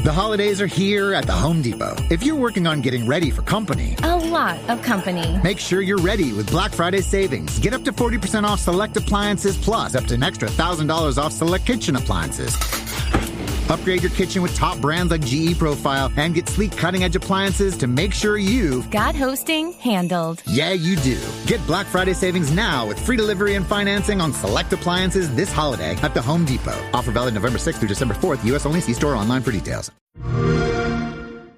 The holidays are here at the Home Depot. If you're working on getting ready for company, a lot of company, make sure you're ready with Black Friday savings. Get up to 40% off select appliances, plus up to an extra $1,000 off select kitchen appliances. Upgrade your kitchen with top brands like GE Profile and get sleek cutting-edge appliances to make sure you've got hosting handled. Yeah, you do. Get Black Friday savings now with free delivery and financing on select appliances this holiday at the Home Depot. Offer valid November 6th through December 4th. U.S. only. See store or online for details.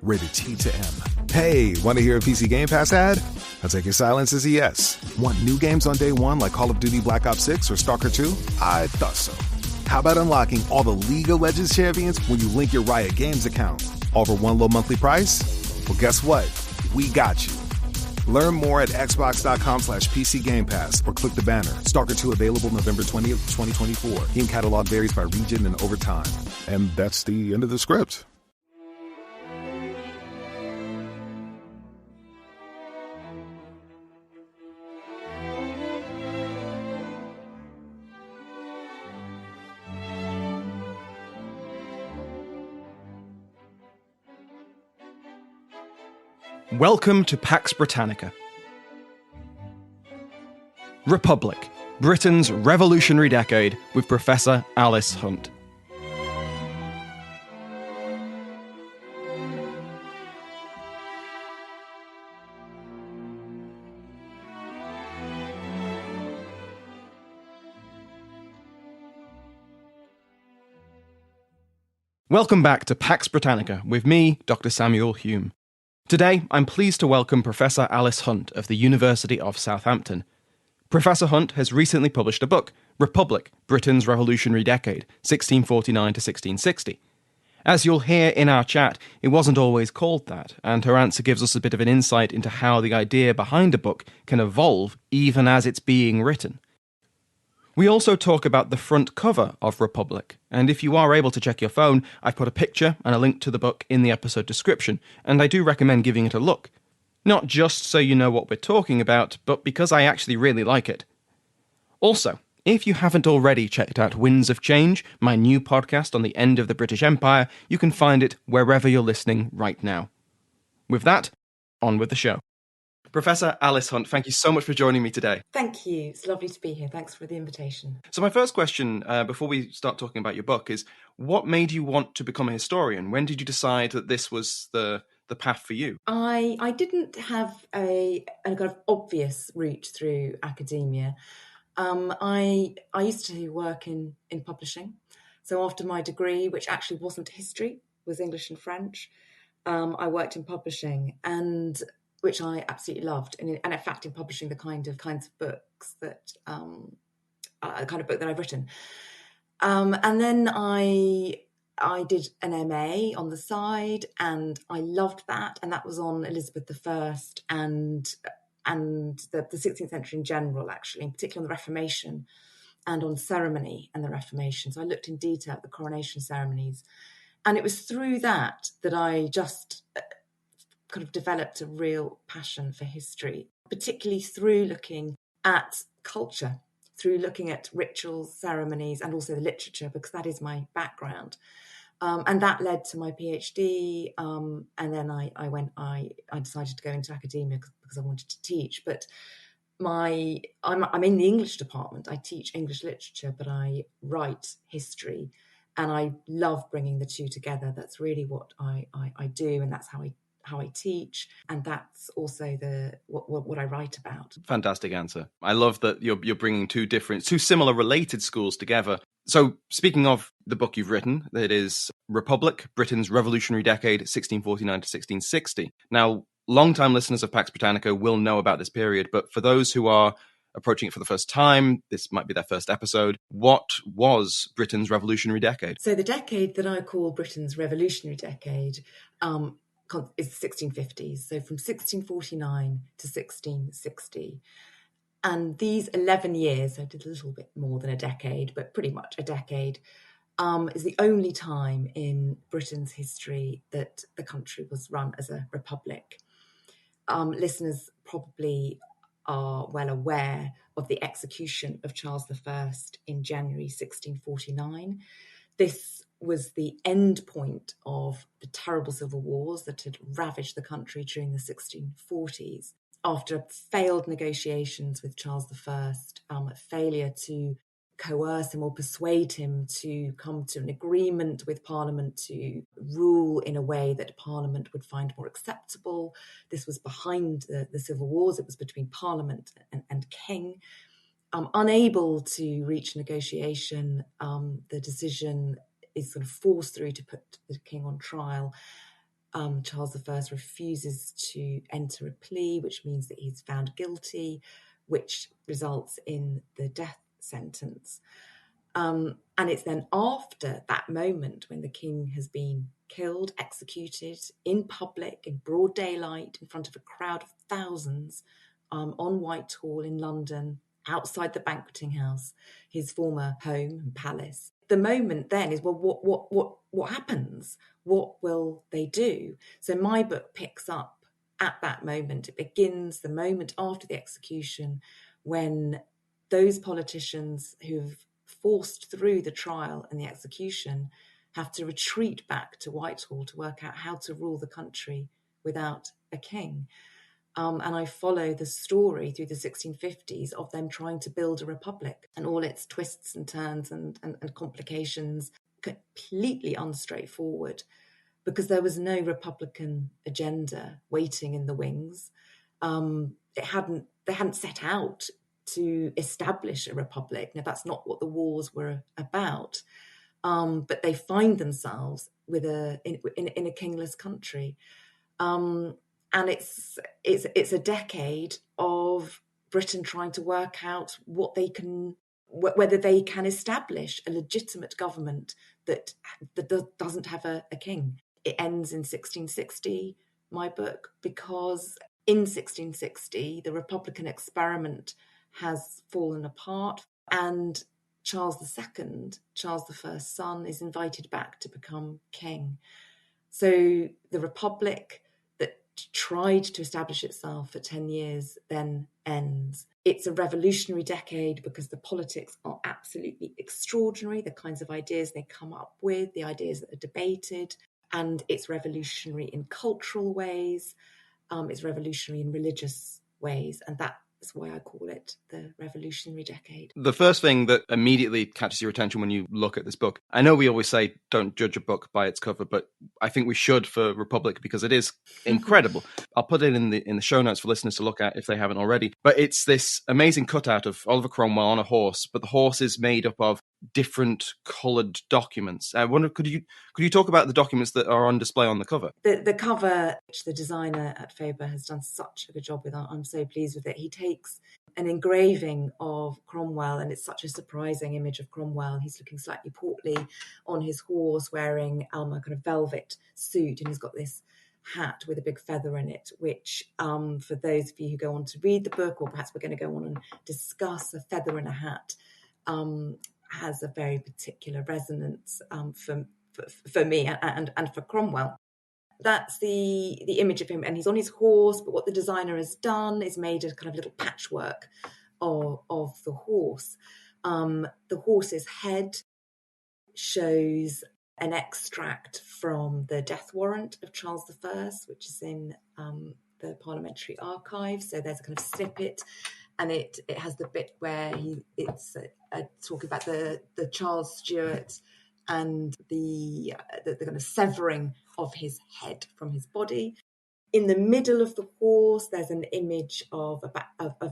Rated T to M. Hey, want to hear a PC Game Pass ad? I'll take your silence as a yes. Want new games on day one like Call of Duty Black Ops 6 or Stalker 2? I thought so. How about unlocking all the League of Legends champions when you link your Riot Games account? All for one low monthly price? Well, guess what? We got you. Learn more at xbox.com/PC Game Pass or click the banner. Stalker 2 available November 20th, 2024. Game catalog varies by region and over time. And that's the end of the script. Welcome to Pax Britannica. Republic, Britain's Revolutionary Decade with Professor Alice Hunt. Welcome back to Pax Britannica with me, Dr. Samuel Hume. Today, I'm pleased to welcome Professor Alice Hunt of the University of Southampton. Professor Hunt has recently published a book, Republic, Britain's Revolutionary Decade, 1649 to 1660. As you'll hear in our chat, it wasn't always called that, and her answer gives us a bit of an insight into how the idea behind a book can evolve even as it's being written. We also talk about the front cover of Republic, and if you are able to check your phone, I've put a picture and a link to the book in the episode description, and I do recommend giving it a look. Not just so you know what we're talking about, but because I actually really like it. Also, if you haven't already checked out Winds of Change, my new podcast on the end of the British Empire, you can find it wherever you're listening right now. With that, on with the show. Professor Alice Hunt, thank you so much for joining me today. Thank you. It's lovely to be here. Thanks for the invitation. So my first question, before we start talking about your book, is what made you want to become a historian? When did you decide that this was the path for you? I didn't have a kind of obvious route through academia. I used to work in publishing. So after my degree, which actually wasn't history, was English and French, I worked in publishing, and which I absolutely loved, and in fact, in publishing the kinds of books that the kind of book that I've written, and then I did an MA on the side, and I loved that, and that was on Elizabeth I and the 16th century in general, actually, and particularly on the Reformation and on ceremony and the Reformation. So I looked in detail at the coronation ceremonies, and it was through that I just kind of developed a real passion for history, particularly through looking at culture, through looking at rituals, ceremonies, and also the literature, because that is my background. And that led to my PhD. And then I decided to go into academia because I wanted to teach. But I'm in the English department. I teach English literature, but I write history. And I love bringing the two together. That's really what I do, and that's how I teach, and that's also what I write about. Fantastic answer. I love that you're bringing two similar related schools together. So speaking of the book you've written, it is Republic, Britain's Revolutionary Decade, 1649 to 1660. Now, long-time listeners of Pax Britannica will know about this period, but for those who are approaching it for the first time, this might be their first episode. What was Britain's Revolutionary Decade? So the decade that I call Britain's Revolutionary Decade is the 1650s, so from 1649 to 1660. And these 11 years, I did a little bit more than a decade, but pretty much a decade, is the only time in Britain's history that the country was run as a republic. Listeners probably are well aware of the execution of Charles I in January 1649. This was the end point of the terrible civil wars that had ravaged the country during the 1640s. After failed negotiations with Charles I, a failure to coerce him or persuade him to come to an agreement with Parliament to rule in a way that Parliament would find more acceptable. This was behind the civil wars. It was between Parliament and King. Unable to reach negotiation, the decision is sort of forced through to put the King on trial. Charles I refuses to enter a plea, which means that he's found guilty, which results in the death sentence. And it's then after that moment when the king has been killed, executed in public, in broad daylight, in front of a crowd of thousands, on Whitehall in London, outside the banqueting house, his former home and palace. The moment then is, well, what happens? What will they do? So my book picks up at that moment. It begins the moment after the execution, when those politicians who've forced through the trial and the execution have to retreat back to Whitehall to work out how to rule the country without a king. And I follow the story through the 1650s of them trying to build a republic and all its twists and turns and complications, completely unstraightforward, because there was no Republican agenda waiting in the wings. They hadn't set out to establish a republic. Now, that's not what the wars were about. But they find themselves in a kingless country. And it's a decade of Britain trying to work out whether they can establish a legitimate government that doesn't have a king. It ends in 1660, my book, because in 1660, the Republican experiment has fallen apart, and Charles II, Charles I's son, is invited back to become king. So the Republic that tried to establish itself for 10 years then ends. It's a revolutionary decade because the politics are absolutely extraordinary, the kinds of ideas they come up with, the ideas that are debated, and it's revolutionary in cultural ways, it's revolutionary in religious ways, and that's why I call it the revolutionary decade. The first thing that immediately catches your attention when you look at this book, I know we always say don't judge a book by its cover, but I think we should for Republic because it is incredible. I'll put it in the show notes for listeners to look at if they haven't already. But it's this amazing cutout of Oliver Cromwell on a horse, but the horse is made up of different coloured documents. I wonder, could you talk about the documents that are on display on the cover? The cover, which the designer at Faber has done such a good job with, I'm so pleased with it. He takes an engraving of Cromwell, and it's such a surprising image of Cromwell. He's looking slightly portly on his horse, wearing a kind of velvet suit, and he's got this hat with a big feather in it, which for those of you who go on to read the book, or perhaps we're going to go on and discuss, a feather in a hat has a very particular resonance for me and for Cromwell. That's the image of him, and he's on his horse, but what the designer has done is made a kind of little patchwork of the horse. The horse's head shows an extract from the death warrant of Charles I, which is in the Parliamentary Archive. So there's a kind of snippet, and it has the bit where it's talking about the Charles Stuart and the kind of severing of his head from his body. In the middle of the horse, there's an image of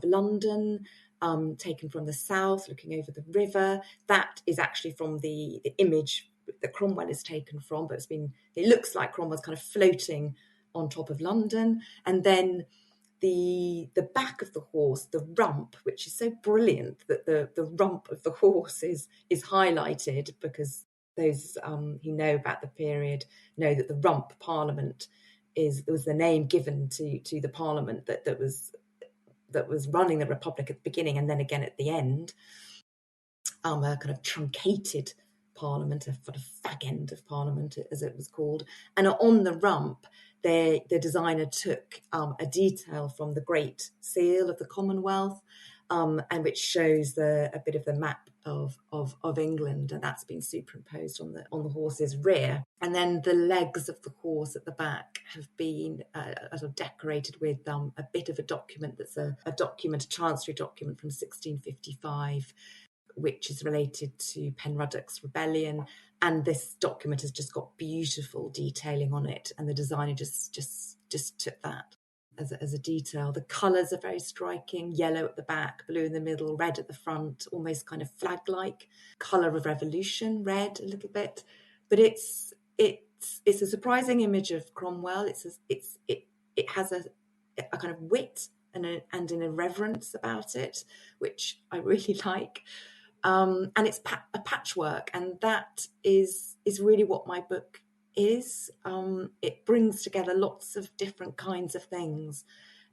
London, taken from the south, looking over the river. That is actually from the image that Cromwell is taken from, but it looks like Cromwell's kind of floating on top of London. And then the back of the horse, the rump, which is so brilliant that the rump of the horse is highlighted, because those who know about the period know that the rump parliament was the name given to the parliament that was running the republic at the beginning and then again at the end. A kind of truncated parliament, a sort of fag end of parliament, as it was called. And on the rump, the designer took a detail from the Great Seal of the Commonwealth, and which shows a bit of the map of England, and that's been superimposed on the horse's rear. And then the legs of the horse at the back have been sort of decorated with a bit of a document that's a chancery document from 1655, which is related to Penruddock's rebellion. And this document has just got beautiful detailing on it, and the designer just took that as a detail. The colours are very striking: yellow at the back, blue in the middle, red at the front, almost kind of flag-like. Colour of revolution, red a little bit, but it's a surprising image of Cromwell. It has a kind of wit and an irreverence about it, which I really like. And it's a patchwork, and that is really what my book is. It brings together lots of different kinds of things.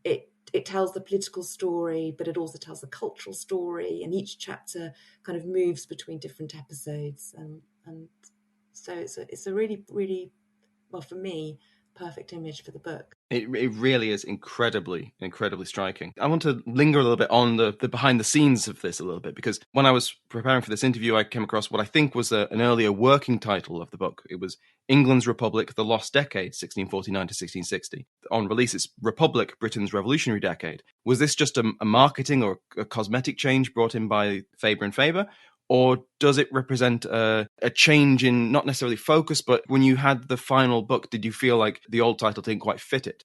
It tells the political story, but it also tells the cultural story, and each chapter kind of moves between different episodes, and so it's a really, really, well, for me, perfect image for the book. It really is incredibly striking. I want to linger a little bit on the behind the scenes of this a little bit, because when I was preparing for this interview, I came across what I think was an earlier working title of the book. It was England's Republic, The Lost Decade, 1649 to 1660. On release, it's Republic, Britain's Revolutionary Decade. Was this just a marketing or a cosmetic change brought in by Faber and Faber? Or does it represent a change in not necessarily focus, but when you had the final book, did you feel like the old title didn't quite fit it?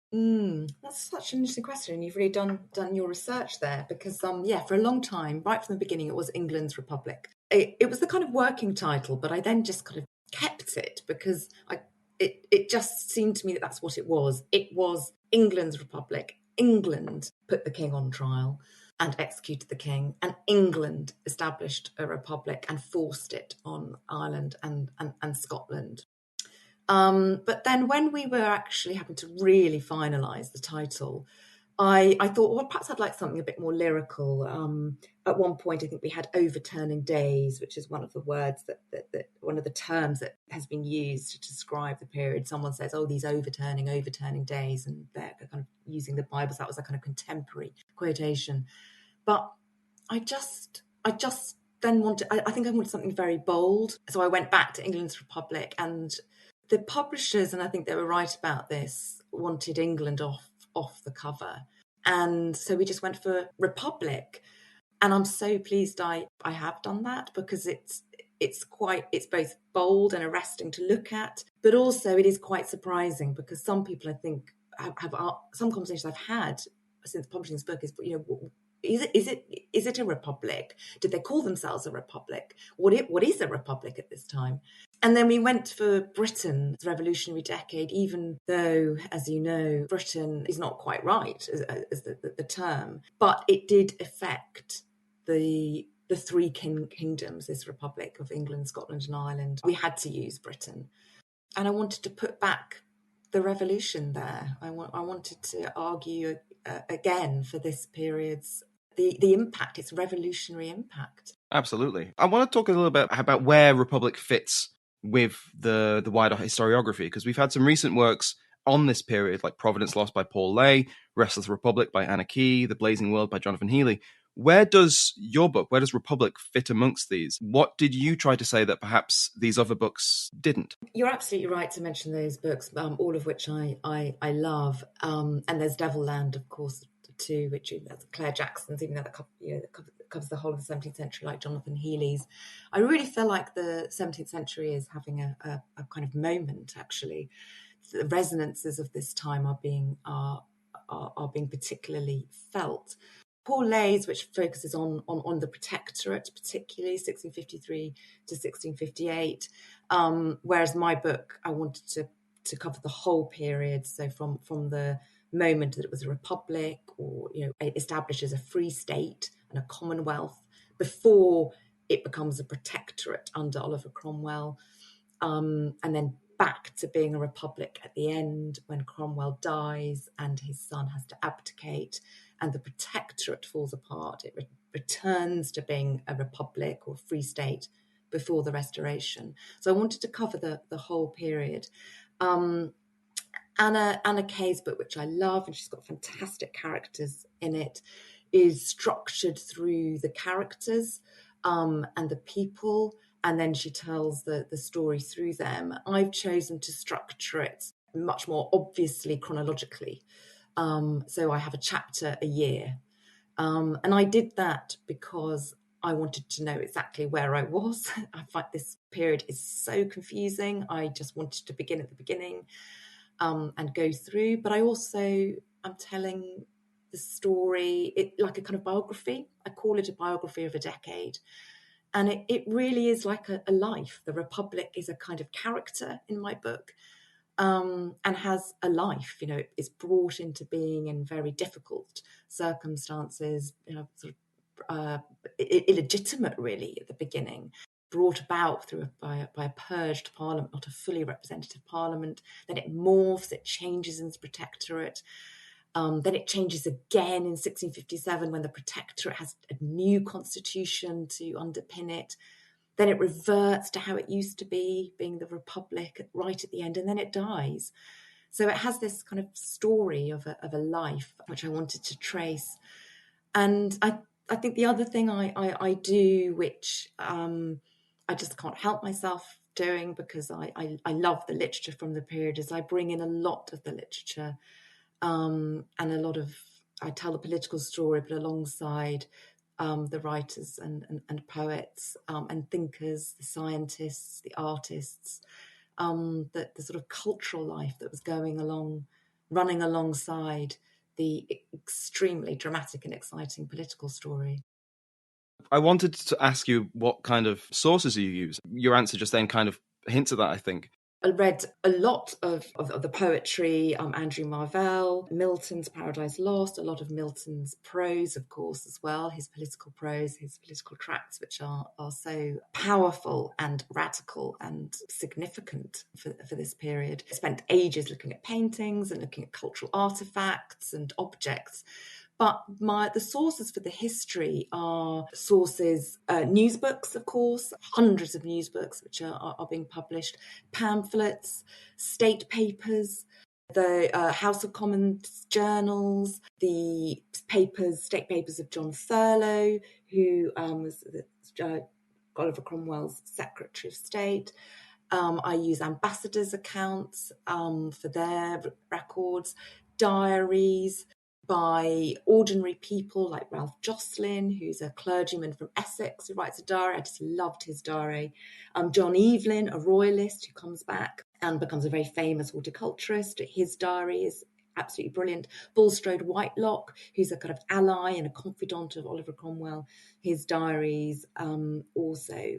That's such an interesting question. You've really done your research there, because for a long time, right from the beginning, it was England's Republic. It was the kind of working title, but I then just kind of kept it because it just seemed to me that that's what it was. It was England's Republic. England put the king on trial and executed the king, and England established a republic and forced it on Ireland and Scotland. But then when we were actually having to really finalise the title, I thought, well, perhaps I'd like something a bit more lyrical. At one point, I think we had overturning days, which is one of the words that one of the terms that has been used to describe the period. Someone says, oh, these overturning days, and they're kind of using the Bible. So that was a kind of contemporary quotation. But I just then wanted, I think I wanted something very bold. So I went back to England's Republic, and the publishers, and I think they were right about this, wanted England off the cover. And so we just went for Republic. And I'm so pleased I have done that, because it's both bold and arresting to look at, but also it is quite surprising, because some people, I think, have some conversations I've had since publishing this book is, is it a republic? Did they call themselves a republic? What is a republic at this time? And then we went for Britain's Revolutionary Decade, even though, as you know, Britain is not quite right as the term, but it did affect the three kingdoms, this Republic of England, Scotland and Ireland. We had to use Britain. And I wanted to put back the revolution there. I wanted to argue again for this period's the impact, its revolutionary impact. Absolutely. I want to talk a little bit about where Republic fits with the wider historiography, because we've had some recent works on this period, like Providence Lost by Paul Lay, Restless Republic by Anna Key, The Blazing World by Jonathan Healy. Where does your book, where does Republic fit amongst these? What did you try to say that perhaps these other books didn't? You're absolutely right to mention those books, all of which I love. And there's Devilland, of course, too, which that's Claire Jackson's, even though that covers the whole of the 17th century, like Jonathan Healy's. I really feel like the 17th century is having a kind of moment, actually. The resonances of this time are being particularly felt. Paul Lay's, which focuses on the Protectorate, particularly 1653 to 1658, whereas my book, I wanted to cover the whole period, so from the moment that it was a republic, or established as a free state and a commonwealth, before it becomes a protectorate under Oliver Cromwell, and then back to being a republic at the end when Cromwell dies and his son has to abdicate and the protectorate falls apart. It returns to being a republic or free state before the Restoration. So I wanted to cover the whole period. Anna Kay's book, which I love, and she's got fantastic characters in it, is structured through the characters. and the people, and then she tells the story through them. I've chosen to structure it much more obviously chronologically. So I have a chapter a year. And I did that because I wanted to know exactly where I was. I find this period is so confusing. I just wanted to begin at the beginning and go through. But I also am telling the story like a kind of biography. I call it a biography of a decade. And it really is like a life. The Republic is a kind of character in my book. And has a life, is brought into being in very difficult circumstances, sort of illegitimate really at the beginning, brought about by a purged parliament, not a fully representative parliament. Then it morphs, it changes into protectorate. Then it changes again in 1657 when the protectorate has a new constitution to underpin it. Then it reverts to how it used to be, being the Republic right at the end, and then it dies. So it has this kind of story of a life which I wanted to trace. And I think the other thing I do, which I just can't help myself doing because I love the literature from the period, is I bring in a lot of the literature and a lot of, I tell the political story, but alongside the writers and poets and thinkers, the scientists, the artists, the sort of cultural life that was running alongside the extremely dramatic and exciting political story. I wanted to ask you what kind of sources you use. Your answer just then kind of hints at that, I think. I read a lot of the poetry, Andrew Marvell, Milton's Paradise Lost, a lot of Milton's prose, of course, as well, his political prose, his political tracts, which are so powerful and radical and significant for this period. I spent ages looking at paintings and looking at cultural artefacts and objects. But the sources for the history are sources, news books, of course, hundreds of news books which are being published, pamphlets, state papers, the House of Commons journals, the state papers of John Thurlow, who was Oliver Cromwell's Secretary of State. I use ambassadors' accounts for their records, diaries by ordinary people like Ralph Jocelyn, who's a clergyman from Essex who writes a diary. I just loved his diary. John Evelyn, a royalist who comes back and becomes a very famous horticulturist. His diary is absolutely brilliant. Bulstrode Whitelock, who's a kind of ally and a confidant of Oliver Cromwell. His diaries also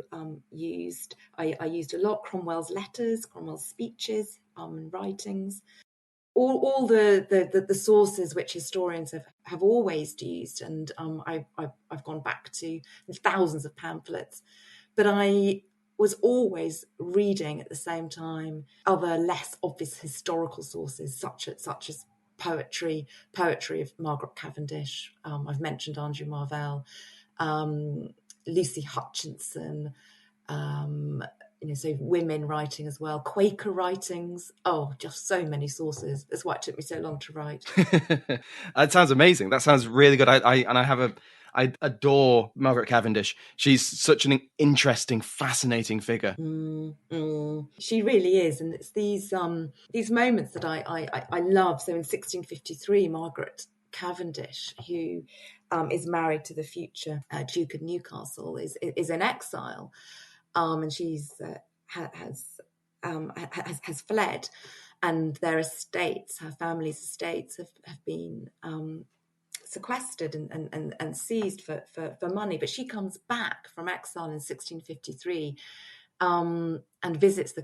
used. I used a lot Cromwell's letters, Cromwell's speeches and writings. All the sources which historians have always used, and I've gone back to thousands of pamphlets, but I was always reading at the same time other less obvious historical sources, such as poetry of Margaret Cavendish. I've mentioned Andrew Marvell, Lucy Hutchinson. So women writing as well, Quaker writings. Oh, just so many sources. That's why it took me so long to write. That sounds amazing. That sounds really good. I adore Margaret Cavendish. She's such an interesting, fascinating figure. She really is, and it's these moments that I love. So in 1653, Margaret Cavendish, who is married to the future Duke of Newcastle, is in exile. And she's has fled, and their estates, her family's estates, have been sequestered and seized for money. But she comes back from exile in 1653 and visits the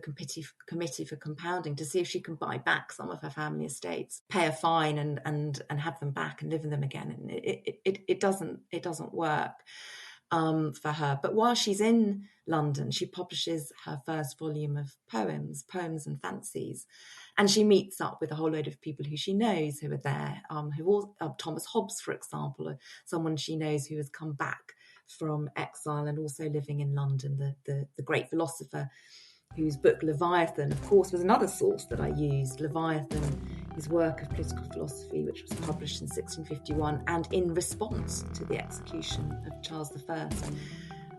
committee for compounding to see if she can buy back some of her family estates, pay a fine and have them back and live in them again. And it doesn't work for her. But while she's in London, she publishes her first volume of poems and fancies. And she meets up with a whole load of people who she knows who are there, Thomas Hobbes, for example, someone she knows who has come back from exile and also living in London, the great philosopher whose book Leviathan, of course, was another source that I used. Leviathan, his work of political philosophy, which was published in 1651 and in response to the execution of Charles I.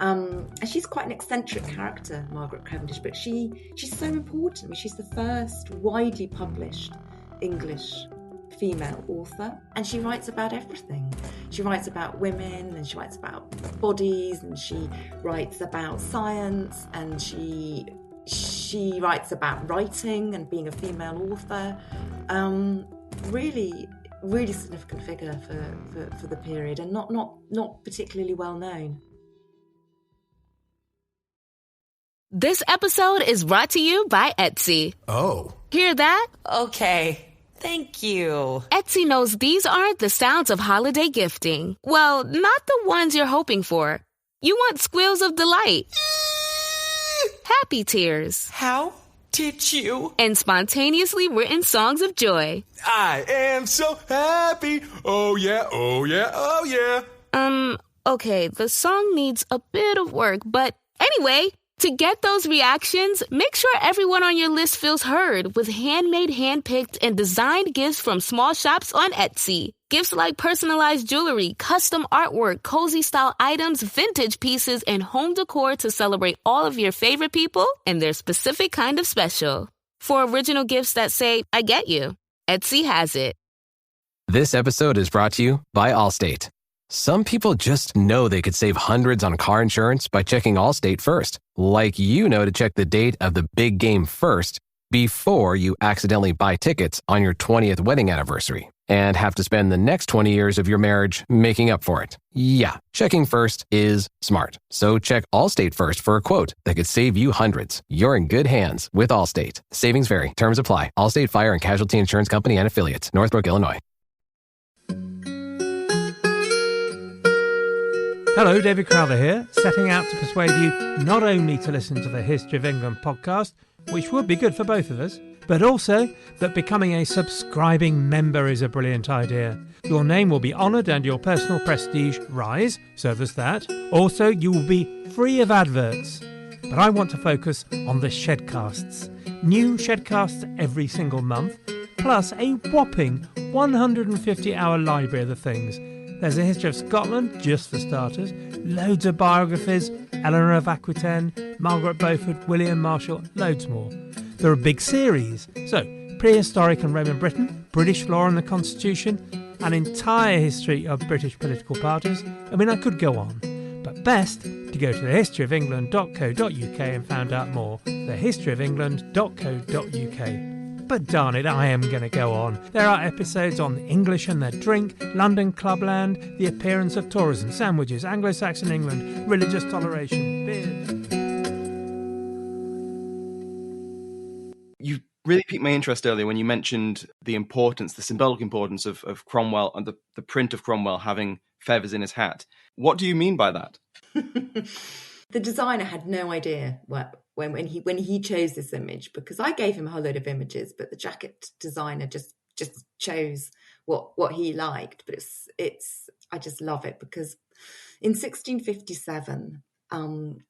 And she's quite an eccentric character, Margaret Cavendish, but she's so important. I mean, she's the first widely published English female author, and she writes about everything. She writes about women, and she writes about bodies, and she writes about science, and she writes about writing and being a female author. Really significant figure for the period, and not particularly well known. This episode is brought to you by Etsy. Oh. Hear that? Okay. Thank you. Etsy knows these aren't the sounds of holiday gifting. Well, not the ones you're hoping for. You want squeals of delight. Happy tears. How did you? And spontaneously written songs of joy. I am so happy. Oh yeah, oh yeah, oh yeah. Okay, the song needs a bit of work, but anyway, to get those reactions, make sure everyone on your list feels heard with handmade, handpicked, and designed gifts from small shops on Etsy. Gifts like personalized jewelry, custom artwork, cozy style items, vintage pieces, and home decor to celebrate all of your favorite people and their specific kind of special. For original gifts that say, I get you, Etsy has it. This episode is brought to you by Allstate. Some people just know they could save hundreds on car insurance by checking Allstate first. Like you know to check the date of the big game first before you accidentally buy tickets on your 20th wedding anniversary and have to spend the next 20 years of your marriage making up for it. Yeah, checking first is smart. So check Allstate first for a quote that could save you hundreds. You're in good hands with Allstate. Savings vary. Terms apply. Allstate Fire and Casualty Insurance Company and Affiliates. Northbrook, Illinois. Hello, David Crowther here, setting out to persuade you not only to listen to the History of England podcast, which would be good for both of us, but also that becoming a subscribing member is a brilliant idea. Your name will be honoured and your personal prestige rise, so there's that. Also, you will be free of adverts. But I want to focus on the Shedcasts. New Shedcasts every single month, plus a whopping 150-hour library of the things. There's a history of Scotland, just for starters, loads of biographies, Eleanor of Aquitaine, Margaret Beaufort, William Marshall, loads more. There are big series, so prehistoric and Roman Britain, British law and the Constitution, an entire history of British political parties. I mean, I could go on, but best to go to thehistoryofengland.co.uk and find out more. thehistoryofengland.co.uk. But darn it, I am going to go on. There are episodes on English and their drink, London clubland, the appearance of tourism, sandwiches, Anglo-Saxon England, religious toleration, beers. You really piqued my interest earlier when you mentioned the importance, the symbolic importance of Cromwell and the print of Cromwell having feathers in his hat. What do you mean by that? The designer had no idea when he chose this image, because I gave him a whole load of images, but the jacket designer just chose what he liked. But it's I just love it, because in 1657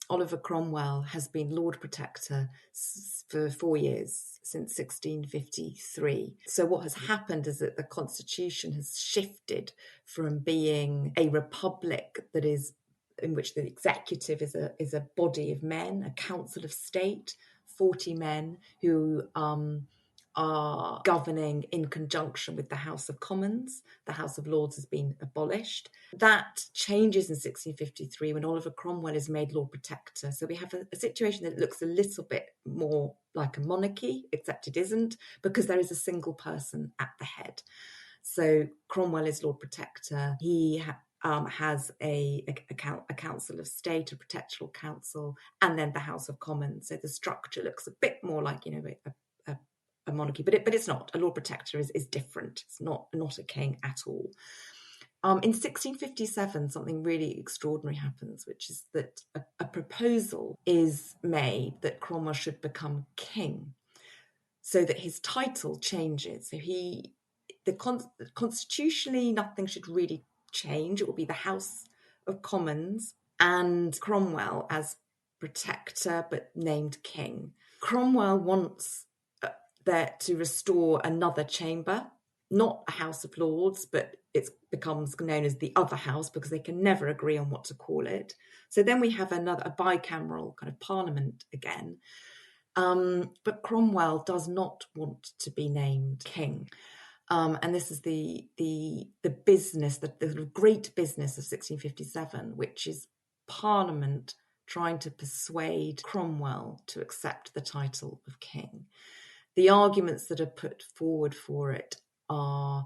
Oliver Cromwell has been Lord Protector for 4 years, since 1653. So what has happened is that the constitution has shifted from being a republic that is in which the executive is a body of men, a council of state, 40 men who are governing in conjunction with the House of Commons. The House of Lords has been abolished. That changes in 1653 when Oliver Cromwell is made Lord Protector. So we have a situation that looks a little bit more like a monarchy, except it isn't, because there is a single person at the head. So Cromwell is Lord Protector. He has a council of state, a protectoral council, and then the House of Commons. So the structure looks a bit more like, a monarchy, but it's not. A Lord Protector is different. It's not a king at all. In 1657, something really extraordinary happens, which is that a proposal is made that Cromwell should become king, so that his title changes. So constitutionally, nothing should really change. It will be the House of Commons and Cromwell as protector, but named king. Cromwell wants there to restore another chamber not a House of Lords, but it becomes known as the other house because they can never agree on what to call it. So then we have a bicameral kind of parliament again. But Cromwell does not want to be named king. And this is the business, the great business of 1657, which is Parliament trying to persuade Cromwell to accept the title of king. The arguments that are put forward for it are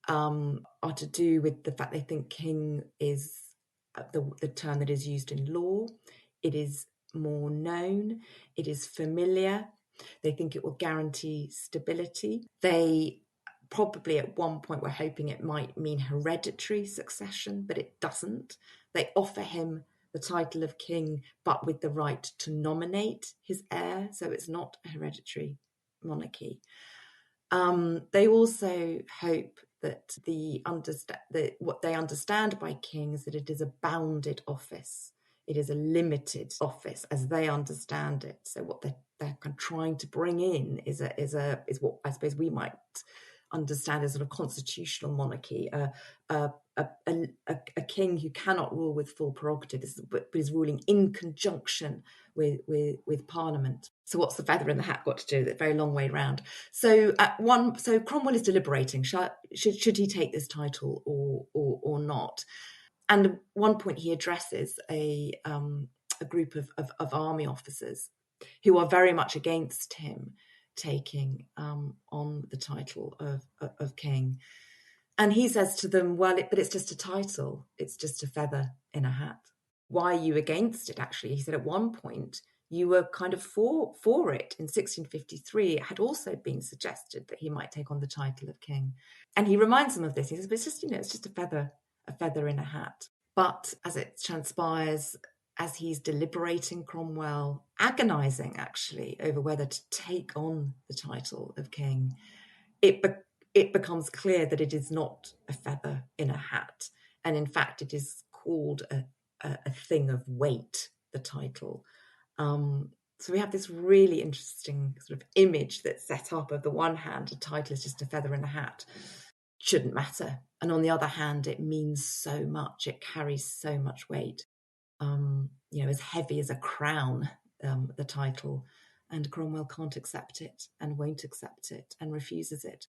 to do with the fact they think king is the term that is used in law. It is more known. It is familiar. They think it will guarantee stability. They probably at one point were hoping it might mean hereditary succession, but it doesn't. They offer him the title of king, but with the right to nominate his heir. So it's not a hereditary monarchy. They also hope that what they understand by king is that it is a bounded office. It is a limited office as they understand it. So what they're kind of trying to bring in is what I suppose we might understand as sort of constitutional monarchy, a king who cannot rule with full prerogatives, but is ruling in conjunction with Parliament. So what's the feather in the hat got to do with it? Very long way round. So Cromwell is deliberating. Should he take this title or not? And at one point he addresses a group of army officers who are very much against him taking on the title of king. And he says to them, well, but it's just a title. It's just a feather in a hat. Why are you against it, actually? He said at one point, you were kind of for it. In 1653, it had also been suggested that he might take on the title of king. And he reminds them of this. He says, but it's just, it's just a feather in a hat. But as it transpires, as he's deliberating, Cromwell, agonising actually over whether to take on the title of king, it becomes clear that it is not a feather in a hat. And in fact, it is called a thing of weight, the title. So we have this really interesting sort of image that's set up of the one hand, a title is just a feather in a hat. Shouldn't matter. And on the other hand, it means so much. It carries so much weight. As heavy as a crown, the title, and Cromwell can't accept it and won't accept it and refuses it.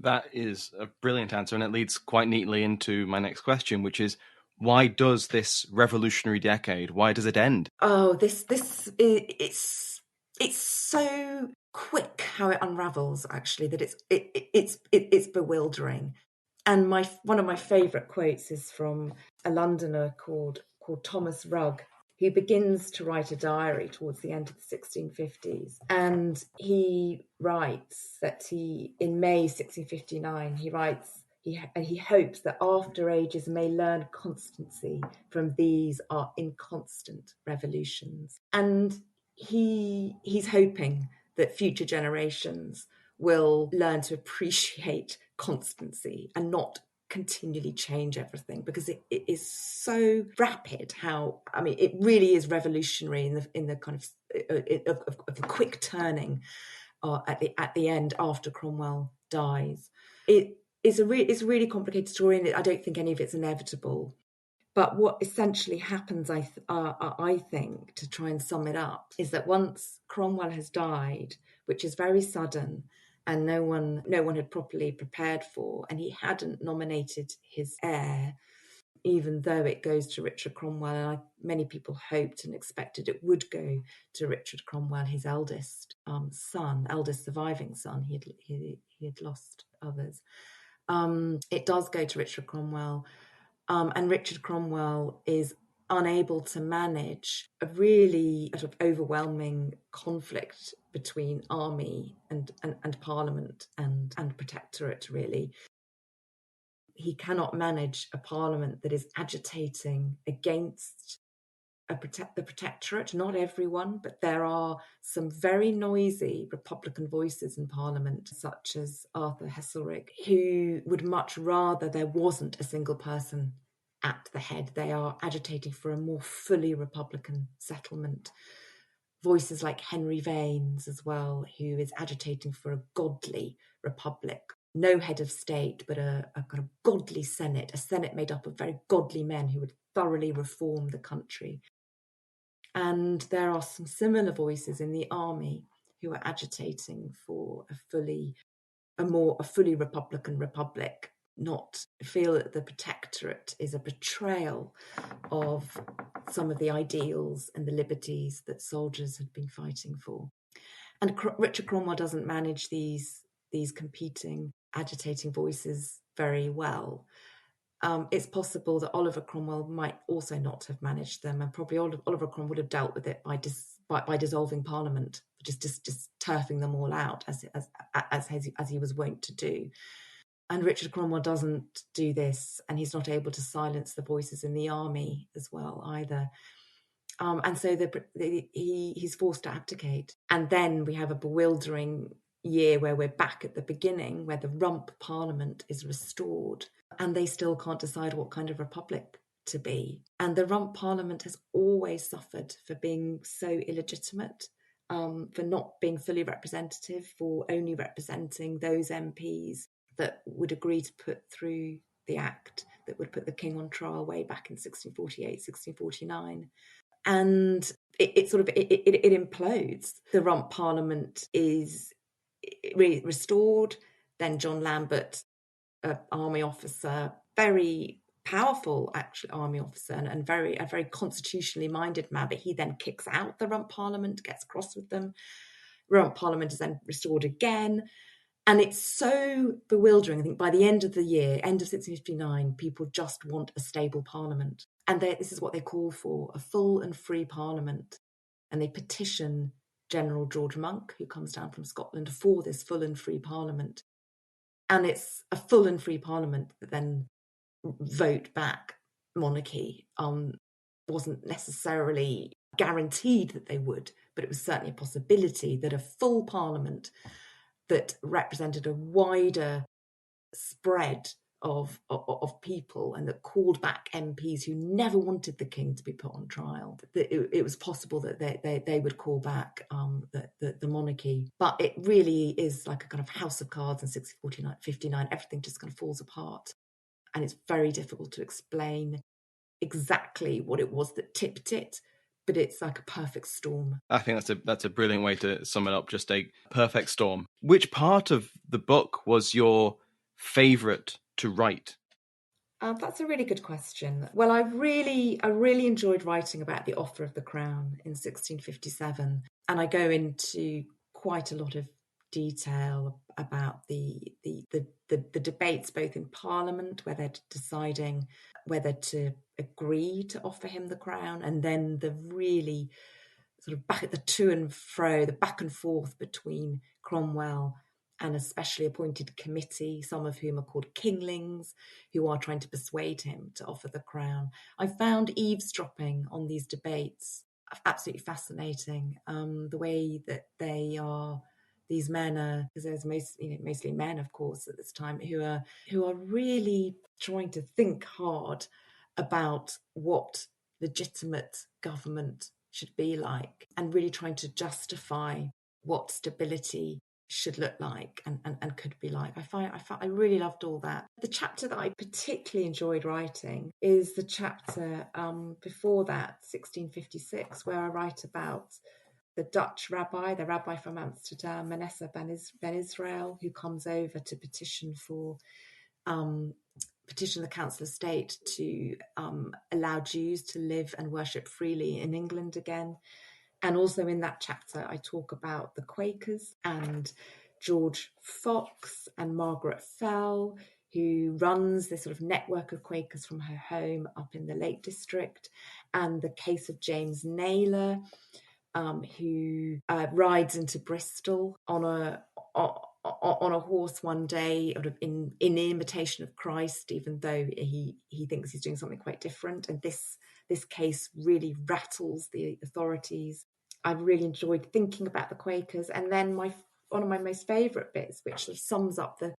That is a brilliant answer, and it leads quite neatly into my next question, which is, why does this revolutionary decade, why does it end? Oh, it's so quick how it unravels, actually, that it's bewildering. And one of my favourite quotes is from a Londoner called Thomas Rugg, who begins to write a diary towards the end of the 1650s. And he writes that in May 1659, he hopes that after ages may learn constancy from these our inconstant revolutions. And he's hoping that future generations will learn to appreciate constancy and not continually change everything, because it is so rapid. It really is revolutionary in the kind of the quick turning at the end after Cromwell dies. It's a really complicated story, and I don't think any of it's inevitable. But what essentially happens, I think, to try and sum it up, is that once Cromwell has died, which is very sudden, and no one had properly prepared for, and he hadn't nominated his heir, even though it goes to Richard Cromwell, and many people hoped and expected it would go to Richard Cromwell, his eldest surviving son. He had lost others. It does go to Richard Cromwell, and Richard Cromwell is unable to manage a really sort of overwhelming conflict between army and Parliament and Protectorate, really. He cannot manage a Parliament that is agitating against the Protectorate. Not everyone, but there are some very noisy Republican voices in Parliament, such as Arthur Heselrigg, who would much rather there wasn't a single person at the head. They are agitating for a more fully Republican settlement. Voices like Henry Vanes as well, who is agitating for a godly republic. no head of state, but a kind of godly Senate, a Senate made up of very godly men who would thoroughly reform the country. And there are some similar voices in the army who are agitating for a fully Republican republic, not feel that the protectorate is a betrayal of some of the ideals and the liberties that soldiers had been fighting for. And Richard Cromwell doesn't manage these competing, agitating voices very well. It's possible that Oliver Cromwell might also not have managed them, and probably Oliver Cromwell would have dealt with it by dissolving Parliament, just turfing them all out as he was wont to do. And Richard Cromwell doesn't do this, and he's not able to silence the voices in the army as well either. And so he's forced to abdicate. And then we have a bewildering year where we're back at the beginning, where the Rump Parliament is restored, and they still can't decide what kind of republic to be. And the Rump Parliament has always suffered for being so illegitimate, for not being fully representative, for only representing those MPs that would agree to put through the act that would put the king on trial way back in 1648, 1649. And it implodes. The Rump Parliament is restored. Then John Lambert, an army officer, very powerful actually army officer, and a very constitutionally minded man, but he then kicks out the Rump Parliament, gets cross with them. Rump Parliament is then restored again. And it's so bewildering. I think by the end of the year, end of 1659, people just want a stable parliament. And this is what they call for, a full and free parliament. And they petition General George Monk, who comes down from Scotland, for this full and free parliament. And it's a full and free parliament that then vote back monarchy. Wasn't necessarily guaranteed that they would, but it was certainly a possibility that a full parliament that represented a wider spread of people and that called back MPs who never wanted the king to be put on trial. It was possible that they would call back the monarchy. But it really is like a kind of house of cards in 1659. Everything just kind of falls apart. And it's very difficult to explain exactly what it was that tipped it, but it's like a perfect storm. I think that's a brilliant way to sum it up, just a perfect storm. Which part of the book was your favourite to write? That's a really good question. Well, I really enjoyed writing about the offer of the crown in 1657, and I go into quite a lot of detail about the debates both in Parliament, where they're deciding whether to agree to offer him the crown, and then the really sort of back and forth between Cromwell and a specially appointed committee, some of whom are called kinglings, who are trying to persuade him to offer the crown. I found eavesdropping on these debates absolutely fascinating. The way that these men are, because there's mostly men, of course, at this time, who are really trying to think hard about what legitimate government should be like, and really trying to justify what stability should look like and could be like. I really loved all that. The chapter that I particularly enjoyed writing is the chapter before that, 1656, where I write about the Dutch rabbi, the rabbi from Amsterdam, Manasseh ben Israel, who comes over to petition the Council of State to allow Jews to live and worship freely in England again. And also in that chapter, I talk about the Quakers and George Fox and Margaret Fell, who runs this sort of network of Quakers from her home up in the Lake District, and the case of James Naylor, who rides into Bristol on a horse one day, sort of in imitation of Christ, even though he thinks he's doing something quite different. And this case really rattles the authorities. I've really enjoyed thinking about the Quakers. And then one of my most favourite bits, which sort of sums up the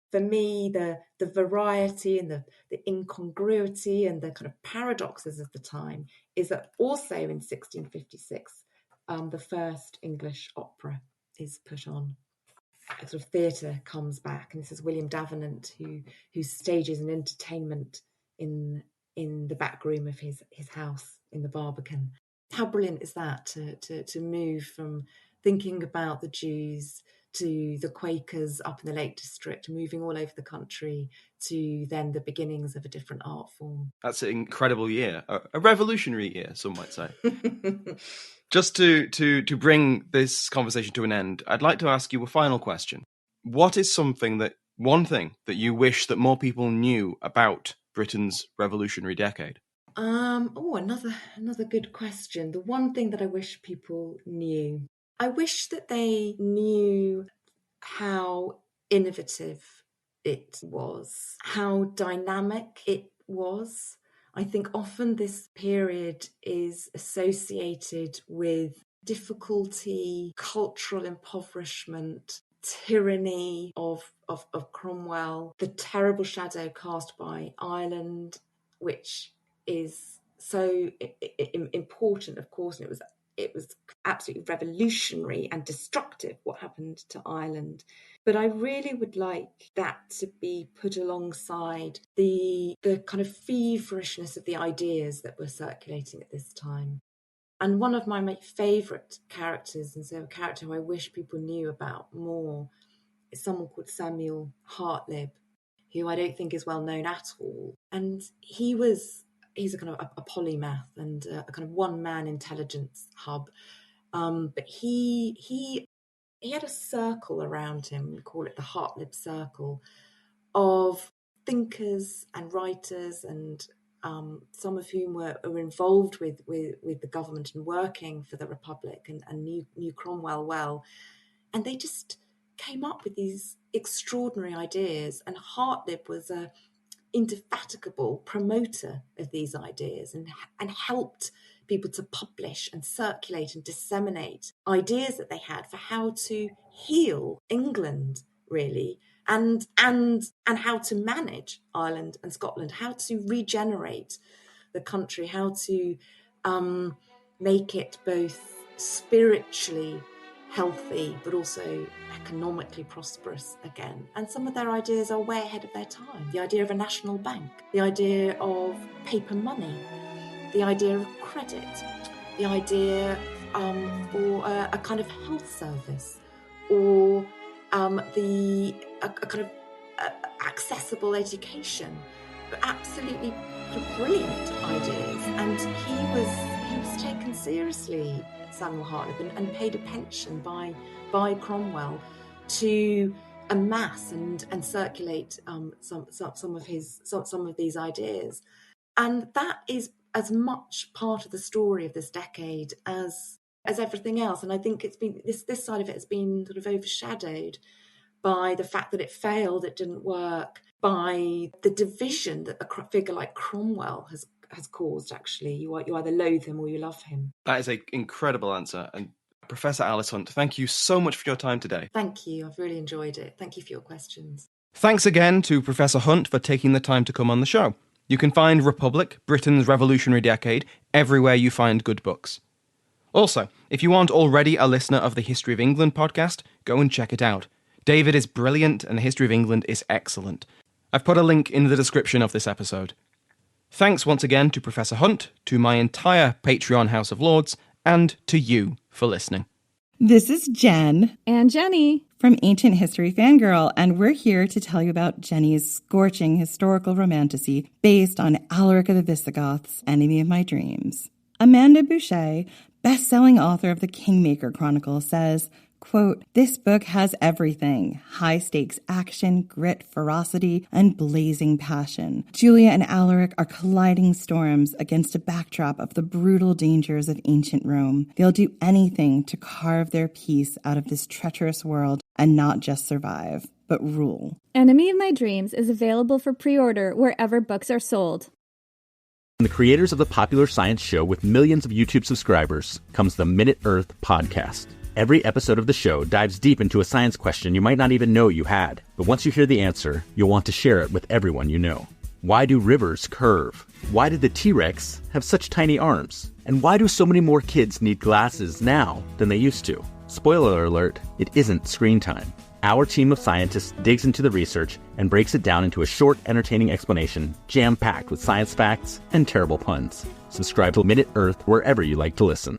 variety and the incongruity and the kind of paradoxes of the time, is that also in 1656, the first English opera is put on. sort of theatre comes back, and this is William Davenant who stages an entertainment in the back room of his house in the Barbican. How brilliant is that to move from thinking about the Jews to the Quakers up in the Lake District, moving all over the country to then the beginnings of a different art form. That's an incredible year, a revolutionary year, some might say. Just to bring this conversation to an end, I'd like to ask you a final question. What is one thing that you wish that more people knew about Britain's revolutionary decade? Another good question. The one thing that I wish people knew. I wish that they knew how innovative it was, how dynamic it was. I think often this period is associated with difficulty, cultural impoverishment, tyranny of Cromwell, the terrible shadow cast by Ireland, which is so important, of course, and it was absolutely revolutionary and destructive what happened to Ireland. But I really would like that to be put alongside the kind of feverishness of the ideas that were circulating at this time. And one of my favourite characters, and so a character who I wish people knew about more, is someone called Samuel Hartlib, who I don't think is well known at all. And he's a kind of a polymath and a kind of one-man intelligence hub. But he had a circle around him, we call it the Hartlib Circle, of thinkers and writers, and some of whom were involved with the government and working for the Republic and knew Cromwell well. And they just came up with these extraordinary ideas. And Hartlib was a indefatigable promoter of these ideas and helped people to publish and circulate and disseminate ideas that they had for how to heal England, really, and how to manage Ireland and Scotland, how to regenerate the country, how to make it both spiritually healthy but also economically prosperous again. And some of their ideas are way ahead of their time. The idea of a national bank, the idea of paper money, the idea of credit, the idea for a kind of health service, or a kind of accessible education, but absolutely brilliant ideas. And he was taken seriously, Samuel Hartlib, and paid a pension by Cromwell to amass and circulate some of these ideas. And that is as much part of the story of this decade as everything else. And I think it's been this side of it has been sort of overshadowed by the fact that it failed, it didn't work, by the division that a figure like Cromwell has caused. Actually, you either loathe him or you love him. That is an incredible answer. And Professor Alice Hunt, thank you so much for your time today. Thank you. I've really enjoyed it. Thank you for your questions. Thanks again to Professor Hunt for taking the time to come on the show. You can find Republic, Britain's Revolutionary Decade, everywhere you find good books. Also, if you aren't already a listener of the History of England podcast, go and check it out. David is brilliant and the History of England is excellent. I've put a link in the description of this episode. Thanks once again to Professor Hunt, to my entire Patreon House of Lords, and to you for listening. This is Jen. And Jenny. From Ancient History Fangirl, and we're here to tell you about Jenny's scorching historical romantasy based on Alaric of the Visigoths' Enemy of My Dreams. Amanda Boucher, best-selling author of the Kingmaker Chronicle, says, quote, "This book has everything. High-stakes action, grit, ferocity, and blazing passion. Julia and Alaric are colliding storms against a backdrop of the brutal dangers of ancient Rome. They'll do anything to carve their piece out of this treacherous world and not just survive, but rule." Enemy of My Dreams is available for pre-order wherever books are sold. From the creators of the popular science show with millions of YouTube subscribers comes the Minute Earth podcast. Every episode of the show dives deep into a science question you might not even know you had. But once you hear the answer, you'll want to share it with everyone you know. Why do rivers curve? Why did the T-Rex have such tiny arms? And why do so many more kids need glasses now than they used to? Spoiler alert, it isn't screen time. Our team of scientists digs into the research and breaks it down into a short, entertaining explanation, jam-packed with science facts and terrible puns. Subscribe to Minute Earth wherever you like to listen.